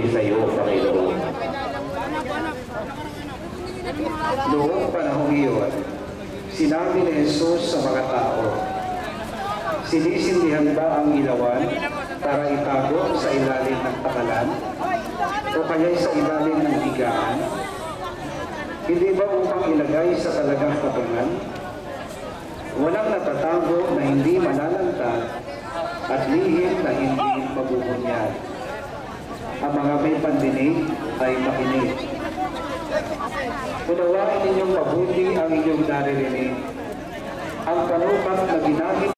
sa iyo, Panginoon. Noong panahong iyon, sinabi ni Jesus sa mga tao, "Sinisindihan ba ang ilawan para itago sa ilalim ng takalan o kaya sa ilalim ng higaan? Hindi ba upang ilagay sa talagang patungan? Walang natatago na hindi malalantad at lihim na hindi mabubunyag. Ang mga may pandinig ay makinig. Unawain ninyong mabuti ang inyong naririnig. Ang panukat na ginamit